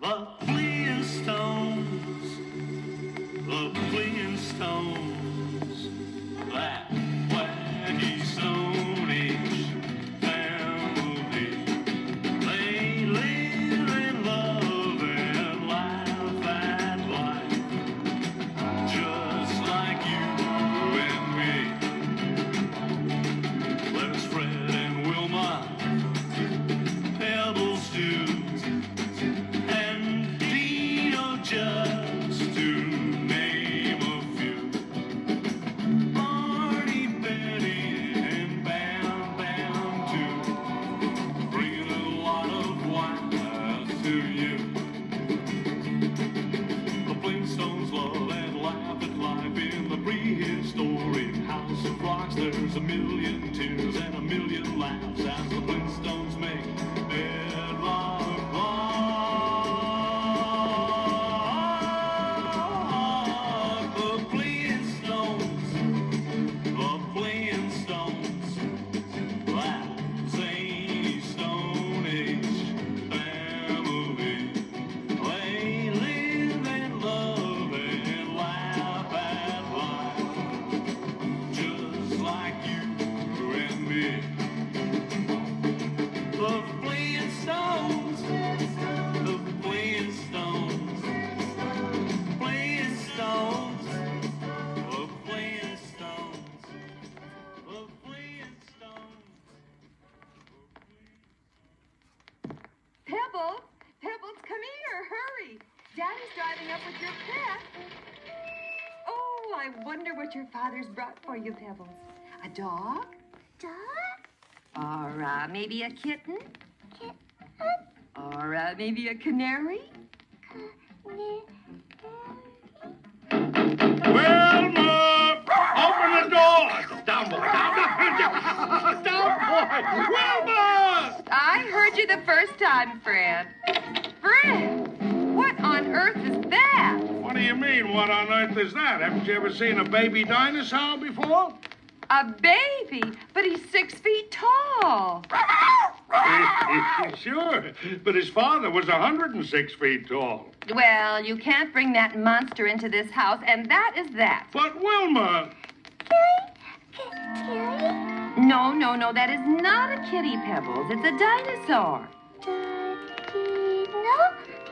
The Flintstones, the Flintstones, that wacky Stone Age family. They live and love and laugh at life, just like you and me. There's Fred and Wilma, Pebbles too. Just to name a few. Barney, Betty, and Bam Bam too. Bringing a lot of wine to you. The Flintstones love and laugh at life in the prehistoric house of rocks. There's a million tears and a million laughs as the Flintstones make bedrock. Pebbles, come here, hurry. Daddy's driving up with your pet. Oh, I wonder what your father's brought for you, Pebbles. A dog? Dog? Or maybe a kitten? Kitten? Or maybe a canary? Wilma! Open the door! Down, boy, down, boy! Wilma! I heard you the first time, Fred. Fred, what on earth is that? What do you mean, what on earth is that? Haven't you ever seen a baby dinosaur before? A baby, but he's 6 feet tall. Sure, but his father was 106 feet tall. Well, you can't bring that monster into this house, and that is that. But Wilma... Kitty? No, that is not a kitty, Pebbles. It's a dinosaur.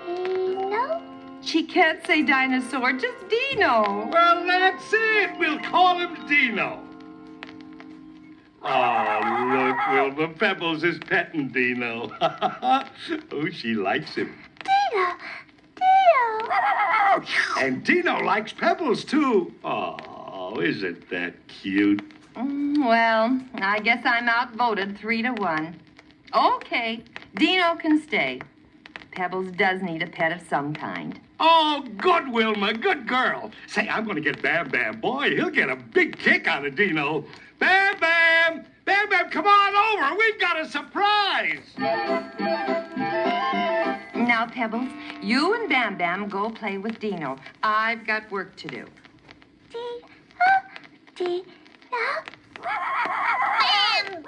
Dino? She can't say dinosaur, just Dino. Well, that's it. We'll call him Dino. Oh, look, Wilma. Pebbles is petting Dino. Oh, she likes him. Dino! And Dino likes Pebbles, too. Oh, isn't that cute? Well, I guess I'm outvoted 3-1. Okay, Dino can stay. Pebbles does need a pet of some kind. Oh, good, Wilma. Good girl. Say, I'm going to get Bam Bam. Boy, he'll get a big kick out of Dino. Bam Bam! Bam Bam, come on over. We've got a surprise. Now, Pebbles, you and Bam Bam go play with Dino. I've got work to do. Dino? Bam!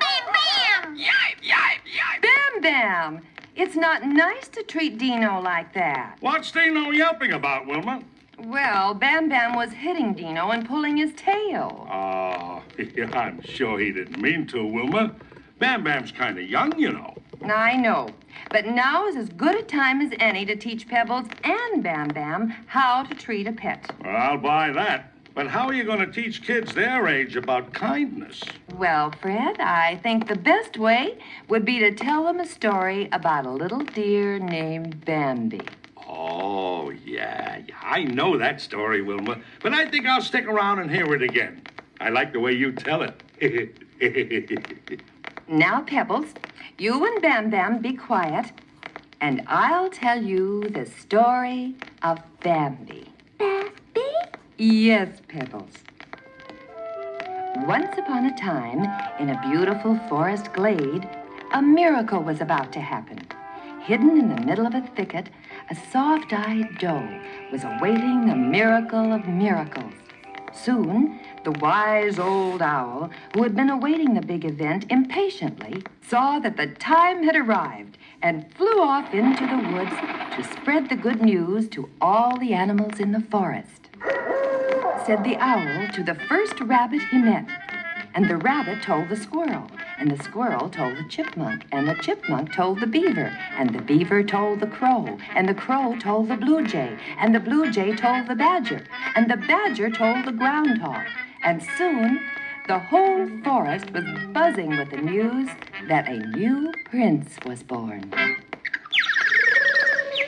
Yipe, yipe, yipe. Bam Bam! It's not nice to treat Dino like that. What's Dino yelping about, Wilma? Well, Bam Bam was hitting Dino and pulling his tail. Oh, I'm sure he didn't mean to, Wilma. Bam Bam's kind of young, you know. I know, but now is as good a time as any to teach Pebbles and Bam Bam how to treat a pet. Well, I'll buy that. But how are you going to teach kids their age about kindness? Well, Fred, I think the best way would be to tell them a story about a little deer named Bambi. Oh, yeah, I know that story, Wilma. But I think I'll stick around and hear it again. I like the way you tell it. Now, Pebbles, you and Bam Bam be quiet, and I'll tell you the story of Bambi. Bambi? Yes, Pebbles. Once upon a time, in a beautiful forest glade, a miracle was about to happen. Hidden in the middle of a thicket, a soft-eyed doe was awaiting the miracle of miracles. Soon, the wise old owl, who had been awaiting the big event impatiently, saw that the time had arrived and flew off into the woods to spread the good news to all the animals in the forest. Said the owl to the first rabbit he met, and the rabbit told the squirrel, and the squirrel told the chipmunk, and the chipmunk told the beaver, and the beaver told the crow, and the crow told the blue jay, and the blue jay told the badger, and the badger told the groundhog, and soon the whole forest was buzzing with the news that a new prince was born.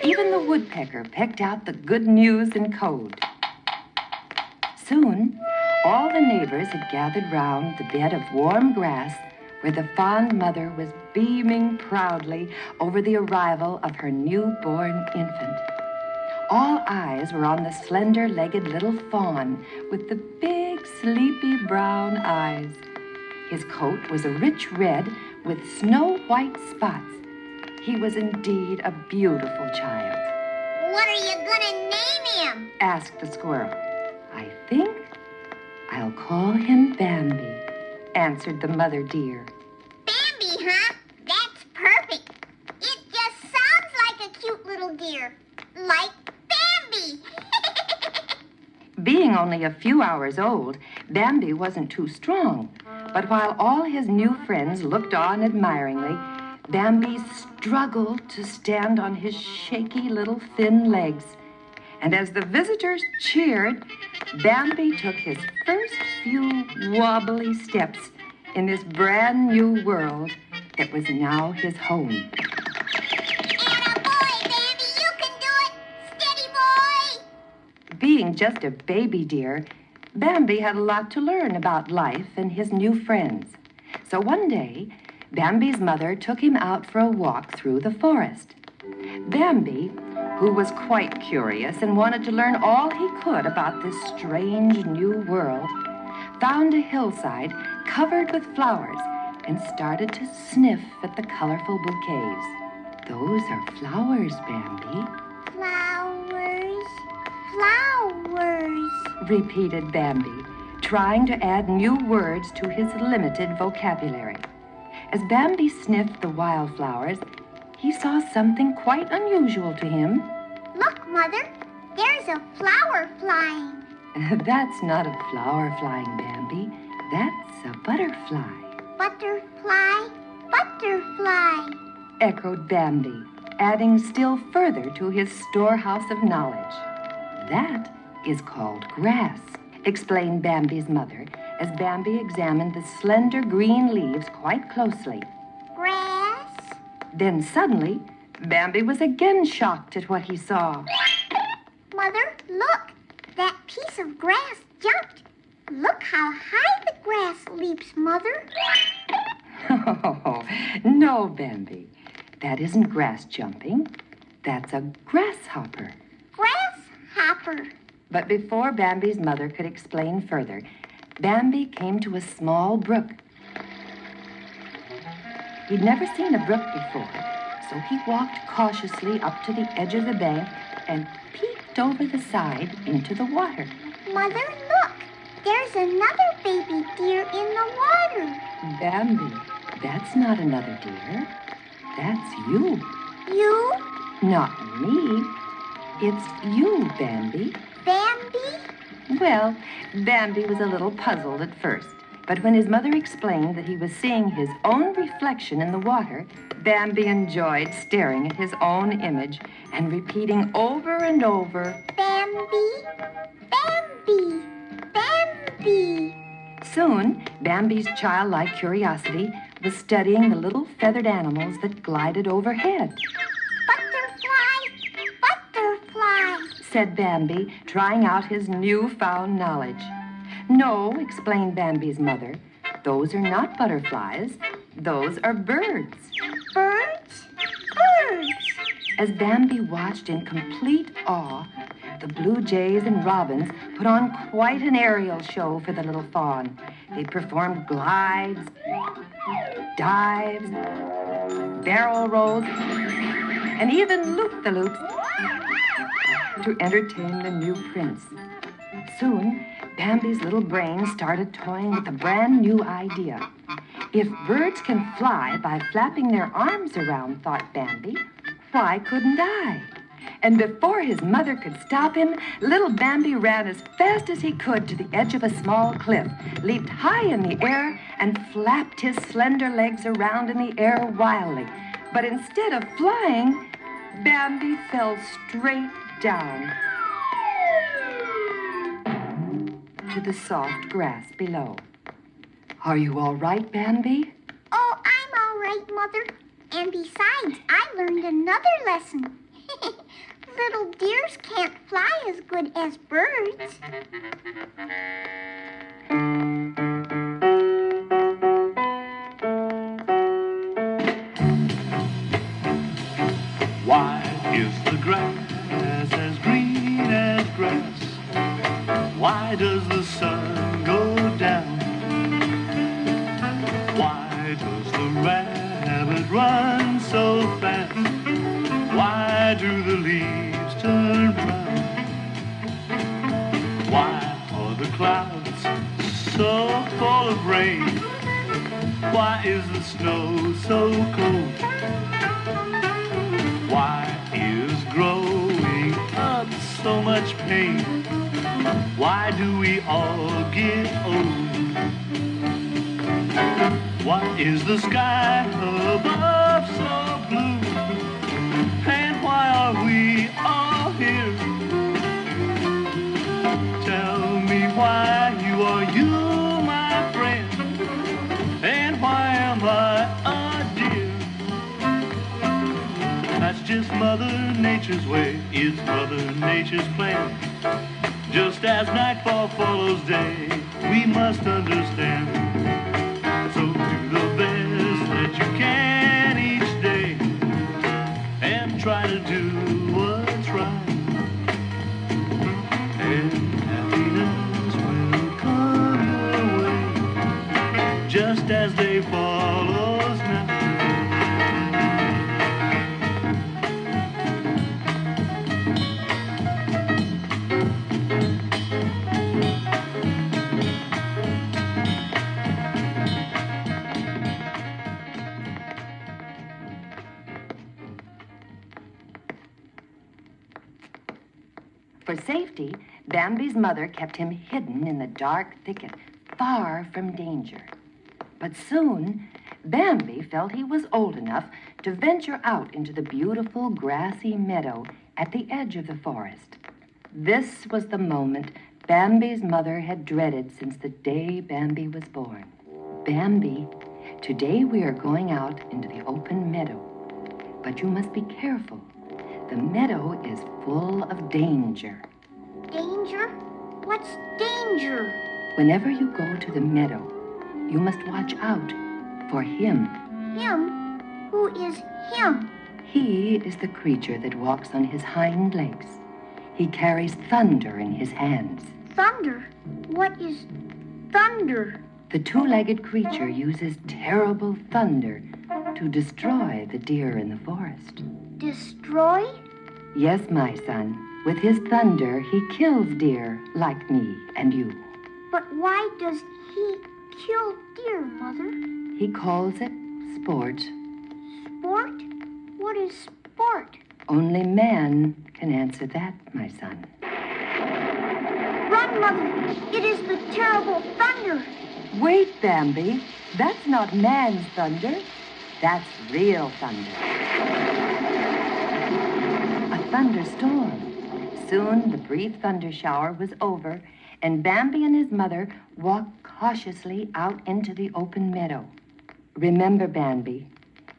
Even the woodpecker pecked out the good news in code. Soon, all the neighbors had gathered round the bed of warm grass where the fond mother was beaming proudly over the arrival of her newborn infant. All eyes were on the slender-legged little fawn with the big, sleepy brown eyes. His coat was a rich red with snow-white spots. He was indeed a beautiful child. What are you gonna name him? Asked the squirrel. I think I'll call him Bambi, answered the mother deer. Bambi, huh? That's perfect. It just sounds like a cute little deer. Like Bambi. Being only a few hours old, Bambi wasn't too strong. But while all his new friends looked on admiringly, Bambi struggled to stand on his shaky little thin legs. And as the visitors cheered, Bambi took his first few wobbly steps in this brand new world that was now his home. Atta boy, Bambi, you can do it. Steady, boy. Being just a baby deer, Bambi had a lot to learn about life and his new friends. So one day, Bambi's mother took him out for a walk through the forest. Bambi, who was quite curious and wanted to learn all he could about this strange new world, found a hillside covered with flowers and started to sniff at the colorful bouquets. Those are flowers, Bambi, Flowers, flowers. repeated Bambi, trying to add new words to his limited vocabulary. As Bambi sniffed the wildflowers, he saw something quite unusual to him. Look, Mother, there's a flower flying. That's not a flower flying, Bambi. That's a butterfly, Butterfly, butterfly. echoed Bambi, adding still further to his storehouse of knowledge. That is called grass, explained Bambi's mother, as Bambi examined the slender green leaves quite closely. Grass. Then suddenly, Bambi was again shocked at what he saw. Mother, look. That piece of grass jumped. Look how high the grass leaps, Mother. Oh, no, Bambi. That isn't grass jumping. That's a grasshopper. Grasshopper. But before Bambi's mother could explain further, Bambi came to a small brook. He'd never seen a brook before, so he walked cautiously up to the edge of the bank and peeked over the side into the water. Mother, look. There's another baby deer in the water. Bambi, that's not another deer. That's you. You? Not me. It's you, Bambi. Bambi? Well, Bambi was a little puzzled at first. But when his mother explained that he was seeing his own reflection in the water, Bambi enjoyed staring at his own image and repeating over and over, Bambi? Bambi? Bambi? Soon, Bambi's childlike curiosity was studying the little feathered animals that glided overhead. Butterfly? Butterfly? Said Bambi, trying out his newfound knowledge. No, explained Bambi's mother, those are not butterflies. Those are birds. Birds? Birds. As Bambi watched in complete awe, the blue jays and robins put on quite an aerial show for the little fawn. They performed glides, dives, barrel rolls, and even loop-the-loops to entertain the new prince. Soon, Bambi's little brain started toying with a brand new idea. If birds can fly by flapping their arms around, thought Bambi, why couldn't I? And before his mother could stop him, little Bambi ran as fast as he could to the edge of a small cliff, leaped high in the air, and flapped his slender legs around in the air wildly. But instead of flying, Bambi fell straight down to the soft grass below. Are you all right, Bambi? Oh, I'm all right, Mother. And besides, I learned another lesson. Little deers can't fly as good as birds. Why is the grass as green as grass? Why does the sun go down? Why does the rabbit run so fast? Why do the leaves turn brown? Why are the clouds so full of rain? Why is the snow so cold? Why is growing up so much pain? Why do we all get old? Why is the sky above so blue? And why are we all here? Tell me why you are you, my friend, and why am I a deer? That's just Mother Nature's way, it's Mother Nature's plan. Just as nightfall follows day, we must understand. So do the best that you can each day, and try to do what's right. And happiness will come your way, just as day follows night. For safety, Bambi's mother kept him hidden in the dark thicket, far from danger. But soon, Bambi felt he was old enough to venture out into the beautiful grassy meadow at the edge of the forest. This was the moment Bambi's mother had dreaded since the day Bambi was born. Bambi, today we are going out into the open meadow, but you must be careful. The meadow is full of danger. Danger? What's danger? Whenever you go to the meadow, you must watch out for him. Him? Who is him? He is the creature that walks on his hind legs. He carries thunder in his hands. Thunder? What is thunder? The two-legged creature uses terrible thunder to destroy the deer in the forest. Destroy? Yes, my son. With his thunder, he kills deer like me and you. But why does he kill deer, Mother? He calls it sport. Sport? What is sport? Only man can answer that, my son. Run, Mother! It is the terrible thunder! Wait, Bambi. That's not man's thunder. That's real thunder. A thunderstorm. Soon the brief thunder shower was over, and Bambi and his mother walked cautiously out into the open meadow. Remember, Bambi,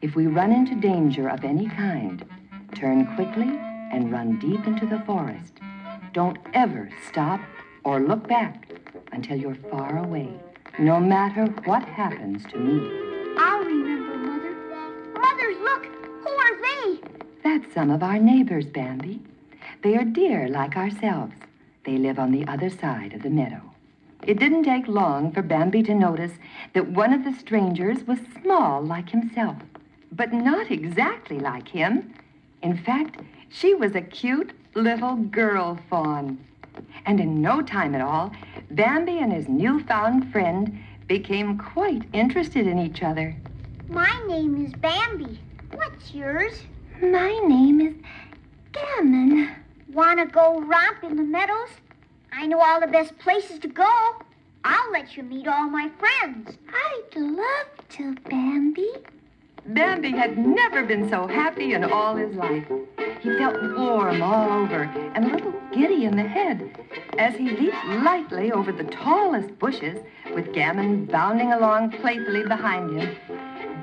if we run into danger of any kind, turn quickly and run deep into the forest. Don't ever stop or look back until you're far away, no matter what happens to me. I'll remember, Mother. Mother, look! Who are they? That's some of our neighbors, Bambi. They are deer like ourselves. They live on the other side of the meadow. It didn't take long for Bambi to notice that one of the strangers was small like himself, but not exactly like him. In fact, she was a cute little girl fawn. And in no time at all, Bambi and his newfound friend became quite interested in each other. My name is Bambi. What's yours? My name is Gammon. Want to go romp in the meadows? I know all the best places to go. I'll let you meet all my friends. I'd love to, Bambi. Bambi had never been so happy in all his life. He felt warm all over and a little giddy in the head as he leaped lightly over the tallest bushes with Gammon bounding along playfully behind him.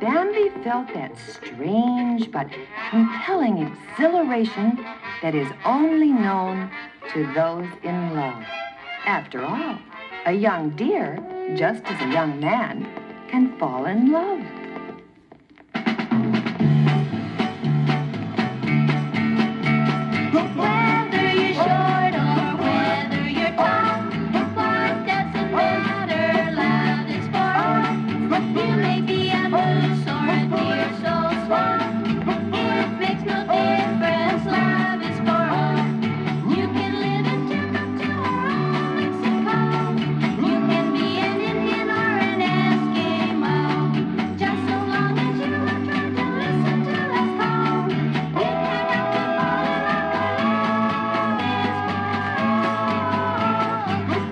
Bambi felt that strange but compelling exhilaration that is only known to those in love. After all, a young deer, just as a young man, can fall in love. Whether you're short or whether you're tall, what doesn't matter, love is for all. You may be a moose or a deer so small, it makes no difference, love is for all. You can live in Timbuktu or old Mexico, you can be an Indian or an Eskimo, just so long as you are trying to listen to us call. We can help you fall in love.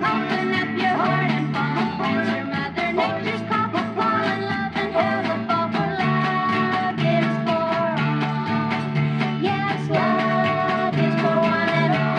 Open up your heart and fall, answer Mother Nature's call. Fall in love and have a fall, for love is for all. Yes, love is for one and all.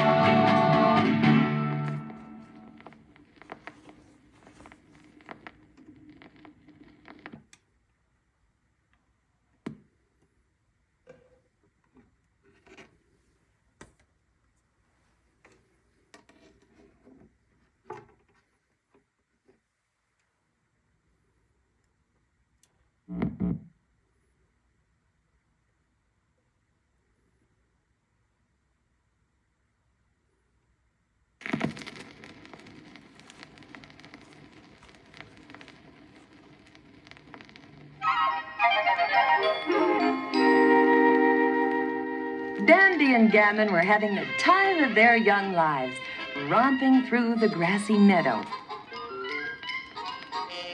Bambi and Gammon were having the time of their young lives, romping through the grassy meadow.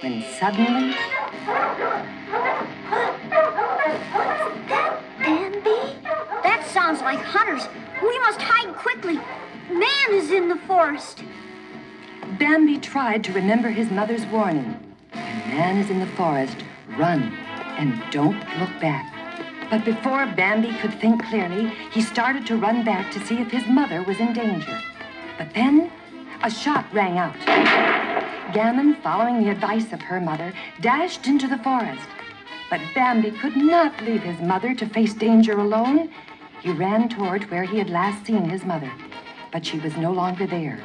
When suddenly, Bambi? That sounds like hunters. We must hide quickly. Man is in the forest. Bambi tried to remember his mother's warning. When man is in the forest, run and don't look back. But before Bambi could think clearly, he started to run back to see if his mother was in danger. But then a shot rang out. Gammon, following the advice of her mother, dashed into the forest. But Bambi could not leave his mother to face danger alone. He ran toward where he had last seen his mother, but she was no longer there.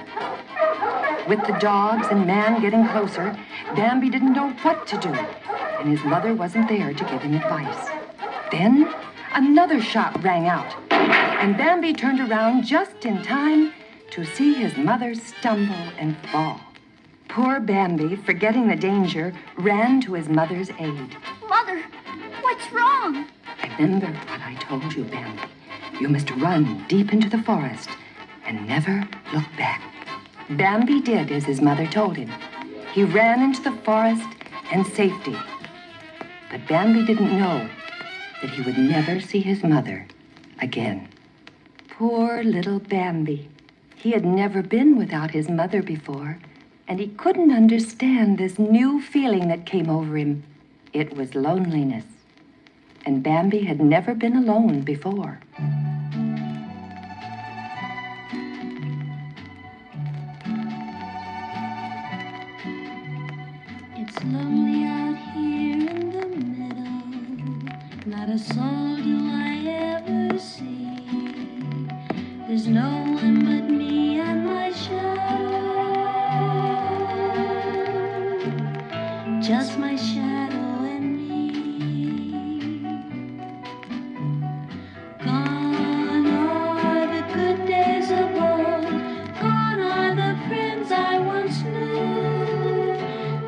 With the dogs and man getting closer, Bambi didn't know what to do, and his mother wasn't there to give him advice. Then another shot rang out, and Bambi turned around just in time to see his mother stumble and fall. Poor Bambi, forgetting the danger, ran to his mother's aid. Mother, what's wrong? Remember what I told you, Bambi. You must run deep into the forest and never look back. Bambi did as his mother told him. He ran into the forest and safety. But Bambi didn't know that he would never see his mother again. Poor little Bambi. He had never been without his mother before, and he couldn't understand this new feeling that came over him. It was loneliness. And Bambi had never been alone before. It's lonely out here in the meadow. Not a soul do I ever see. There's no one but me and my shadow. Just my shadow and me. Gone are the good days of old. Gone are the friends I once knew.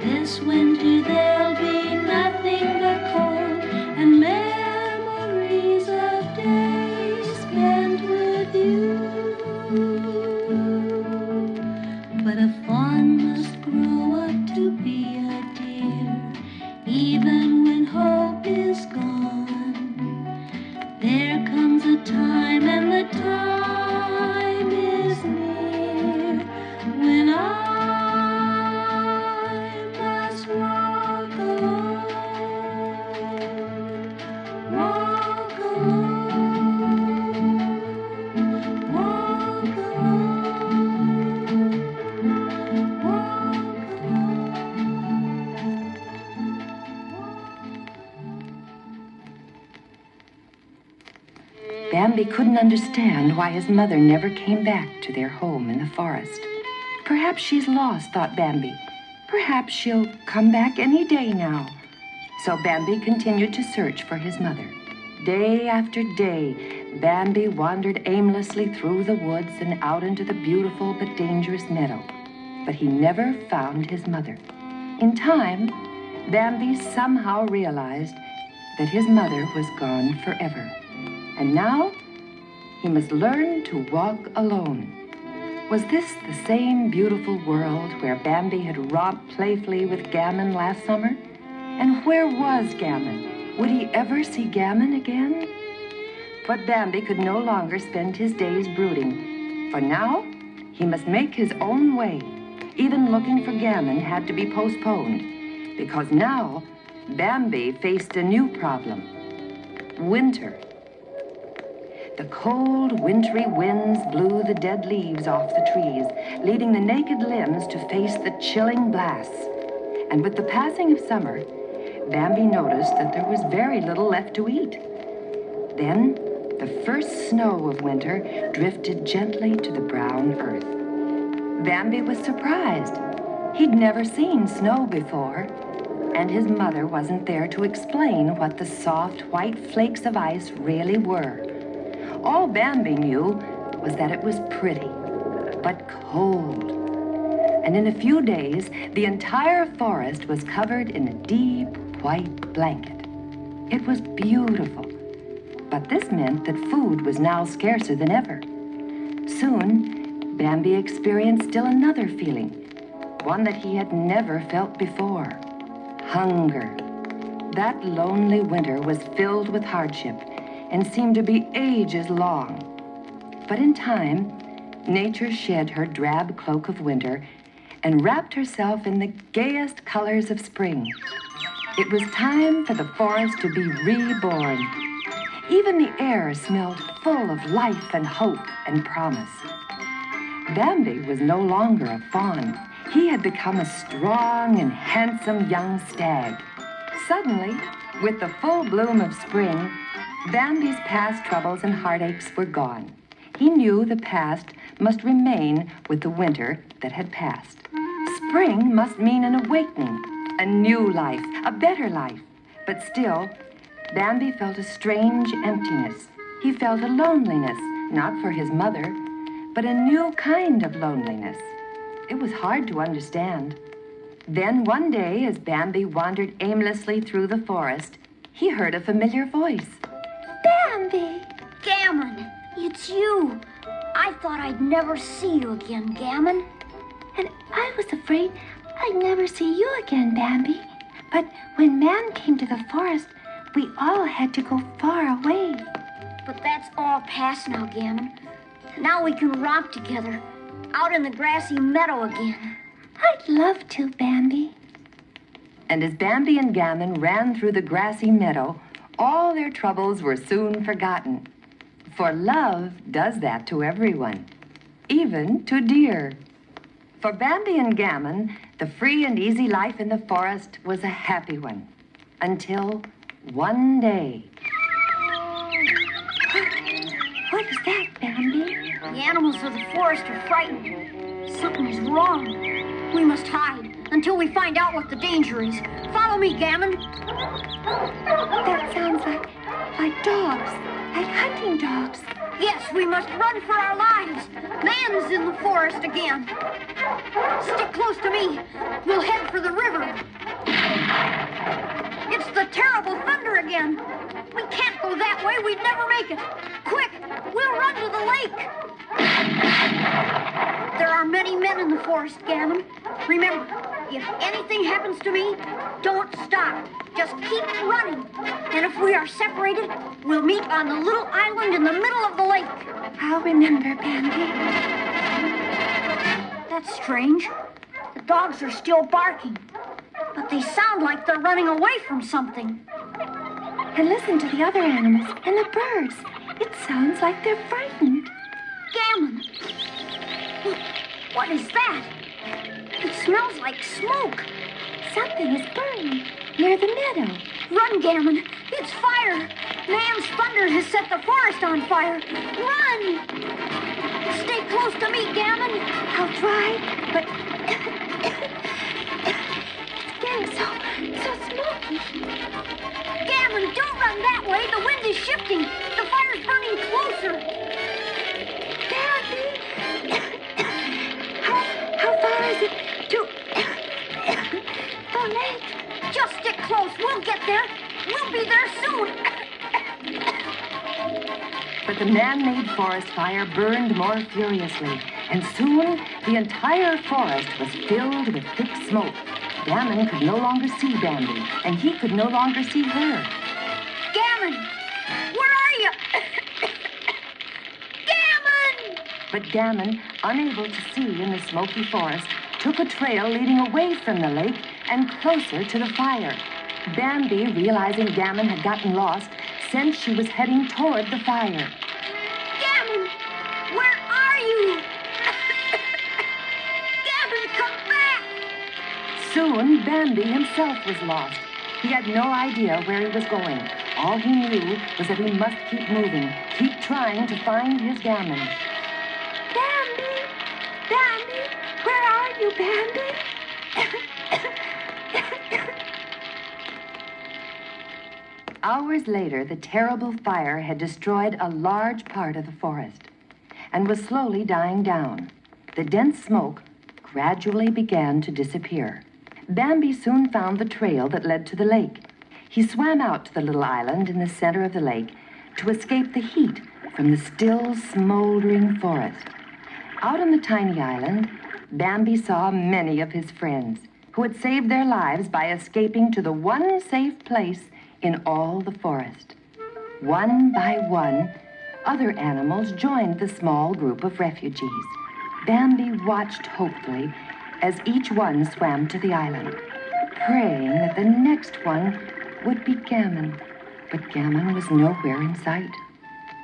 This winter there'll be nothing but cold and memories of days spent with you. But a fawn must grow up to be a deer. Bambi couldn't understand why his mother never came back to their home in the forest. Perhaps she's lost, thought Bambi. Perhaps she'll come back any day now. So Bambi continued to search for his mother. Day after day, Bambi wandered aimlessly through the woods and out into the beautiful but dangerous meadow. But he never found his mother. In time, Bambi somehow realized that his mother was gone forever. And now, he must learn to walk alone. Was this the same beautiful world where Bambi had romped playfully with Gammon last summer? And where was Gammon? Would he ever see Gammon again? But Bambi could no longer spend his days brooding. For now, he must make his own way. Even looking for Gammon had to be postponed, because now Bambi faced a new problem. Winter. The cold, wintry winds blew the dead leaves off the trees, leaving the naked limbs to face the chilling blasts. And with the passing of summer, Bambi noticed that there was very little left to eat. Then, the first snow of winter drifted gently to the brown earth. Bambi was surprised. He'd never seen snow before, and his mother wasn't there to explain what the soft, white flakes of ice really were. All Bambi knew was that it was pretty, but cold. And in a few days, the entire forest was covered in a deep, white blanket. It was beautiful, but this meant that food was now scarcer than ever. Soon, Bambi experienced still another feeling, one that he had never felt before: hunger. That lonely winter was filled with hardship and seemed to be ages long. But in time, nature shed her drab cloak of winter and wrapped herself in the gayest colors of spring. It was time for the forest to be reborn. Even the air smelled full of life and hope and promise. Bambi was no longer a fawn. He had become a strong and handsome young stag. Suddenly, with the full bloom of spring, Bambi's past troubles and heartaches were gone. He knew the past must remain with the winter that had passed. Spring must mean an awakening, a new life, a better life. But still, Bambi felt a strange emptiness. He felt a loneliness, not for his mother, but a new kind of loneliness. It was hard to understand. Then one day, as Bambi wandered aimlessly through the forest, he heard a familiar voice. Bambi! Gammon, it's you. I thought I'd never see you again, Gammon. And I was afraid I'd never see you again, Bambi. But when Man came to the forest, we all had to go far away. But that's all past now, Gammon. Now we can romp together, out in the grassy meadow again. I'd love to, Bambi. And as Bambi and Gammon ran through the grassy meadow, all their troubles were soon forgotten. For love does that to everyone, even to deer. For Bambi and Gammon, the free and easy life in the forest was a happy one. Until one day. What is that, Bambi? The animals of the forest are frightened. Something is wrong. We must hide until we find out what the danger is. Follow me, Gammon. That sounds like dogs, like hunting dogs. Yes, we must run for our lives. Man is in the forest again. Stick close to me. We'll head for the river. It's the terrible thunder again. We can't go that way. We'd never make it. Quick, we'll run to the lake. There are many men in the forest, Gammon. Remember, if anything happens to me, don't stop. Just keep running. And if we are separated, we'll meet on the little island in the middle of the lake. I'll remember, Bambi. That's strange. The dogs are still barking, but they sound like they're running away from something. And listen to the other animals and the birds. It sounds like they're frightened. Gammon! Look, what is that? It smells like smoke. Something is burning near the meadow. Run, Gammon. It's fire. Man's thunder has set the forest on fire. Run! Stay close to me, Gammon. I'll try, but it's getting so smoky. Gammon, don't run that way. The wind is shifting. The fire's burning closer. Bambi! How far is it to the lake? Just stick close. We'll get there. We'll be there soon. But the man-made forest fire burned more furiously, and soon the entire forest was filled with thick smoke. Gammon could no longer see Bambi, and he could no longer see her. Gammon, where are you? Gammon! But Gammon, unable to see in the smoky forest, took a trail leading away from the lake and closer to the fire. Bambi, realizing Gammon had gotten lost, sensed she was heading toward the fire. Gammon, where are you? Gammon, come back! Soon, Bambi himself was lost. He had no idea where he was going. All he knew was that he must keep moving, keep trying to find his Gammon. Bambi! Bambi! Where are you, Bambi? Hours later, the terrible fire had destroyed a large part of the forest and was slowly dying down. The dense smoke gradually began to disappear. Bambi soon found the trail that led to the lake. He swam out to the little island in the center of the lake to escape the heat from the still smoldering forest. Out on the tiny island, Bambi saw many of his friends who had saved their lives by escaping to the one safe place in all the forest. One by one, other animals joined the small group of refugees. Bambi watched hopefully as each one swam to the island, praying that the next one would be Gammon. But Gammon was nowhere in sight.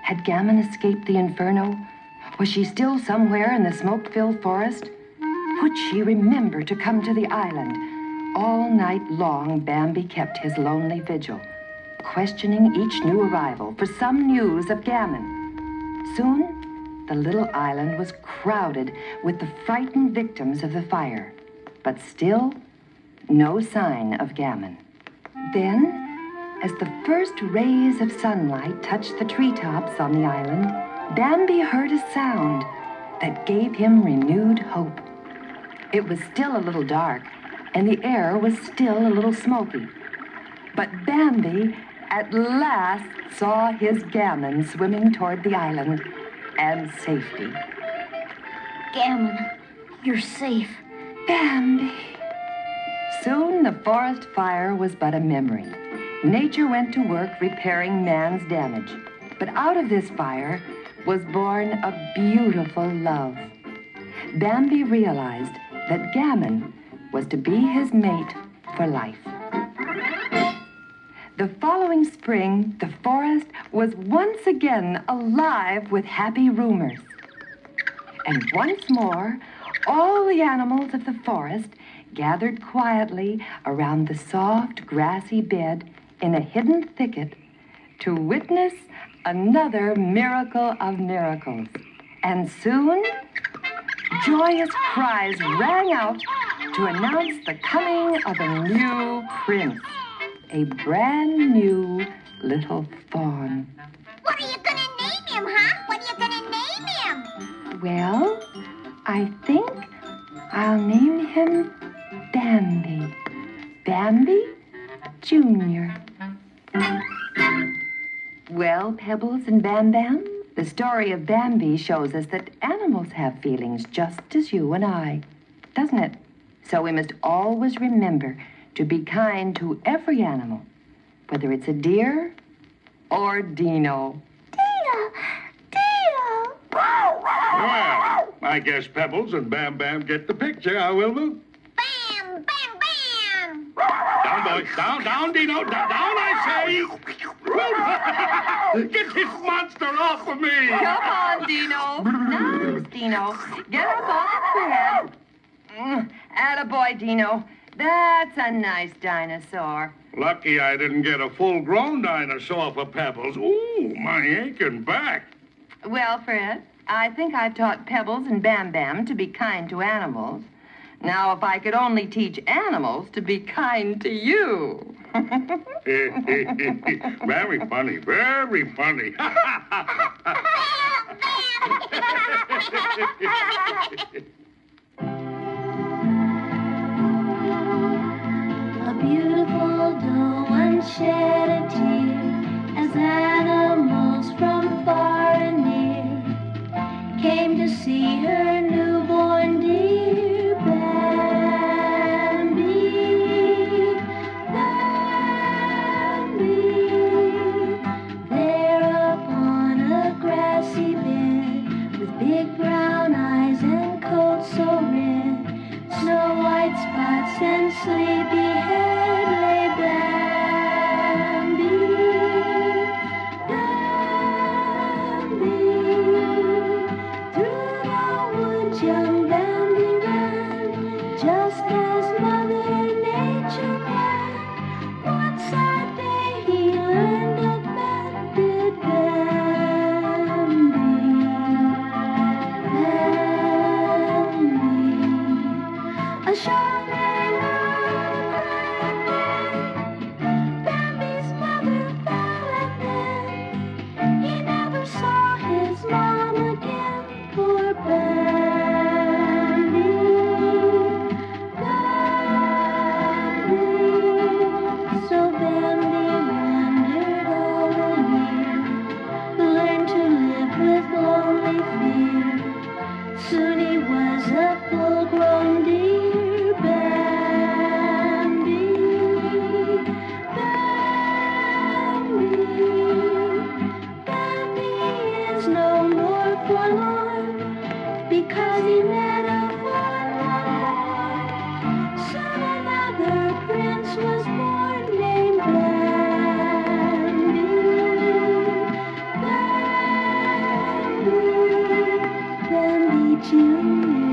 Had Gammon escaped the inferno? Was she still somewhere in the smoke-filled forest? Would she remember to come to the island? All night long, Bambi kept his lonely vigil, questioning each new arrival for some news of Gammon. Soon, the little island was crowded with the frightened victims of the fire, but still, no sign of Gammon. Then, as the first rays of sunlight touched the treetops on the island, Bambi heard a sound that gave him renewed hope. It was still a little dark, and the air was still a little smoky. But Bambi at last saw his Gammon swimming toward the island and safety. Gammon, you're safe. Bambi! Soon the forest fire was but a memory. Nature went to work repairing man's damage. But out of this fire was born a beautiful love. Bambi realized that Gammon was to be his mate for life. The following spring, the forest was once again alive with happy rumors. And once more, all the animals of the forest gathered quietly around the soft, grassy bed in a hidden thicket to witness another miracle of miracles. And soon, joyous cries rang out to announce the coming of a new prince, a brand new little fawn. What are you gonna name him, huh? What are you gonna name him? Well, I think I'll name him Bambi. Bambi Jr. Well, Pebbles and Bam Bam, the story of Bambi shows us that animals have feelings just as you and I, doesn't it? So we must always remember to be kind to every animal, whether it's a deer or Dino. Dino! Dino! Well, I guess Pebbles and Bam Bam get the picture, huh, Wilma? Bam, bam, bam! Down, boys. Down, Dino. Down, I say. Wilma! Get this monster off of me! Come on, Dino. Nice, Dino. Get up off the bed. Attaboy, Dino. That's a nice dinosaur. Lucky I didn't get a full-grown dinosaur for Pebbles. Ooh, my aching back. Well, Fred, I think I've taught Pebbles and Bam Bam to be kind to animals. Now, if I could only teach animals to be kind to you. Very funny, very funny. A beautiful doe once shed a tear as animals from far and near came to see her newborn dear Bambi, Bambi. There upon a grassy bed with big brown eyes and coat so red, snow white spots and sleepy head lay Bambi, Bambi. Through the woods young Bambi ran, just as Mother Nature planned. One sad day he learned of banded Bambi, Bambi. A sharp rain on a quiet day, Bambi's mother fell and then he never saw his mom again. Poor Bambi, Bambi. So Bambi wandered all the year, learned to live with lonely fear. Soon he was a full-grown deer, Bambi, Bambi. Bambi is no more forlorn because he met a forlorn. Soon another prince was born named Bambi, Bambi, Bambi Jr.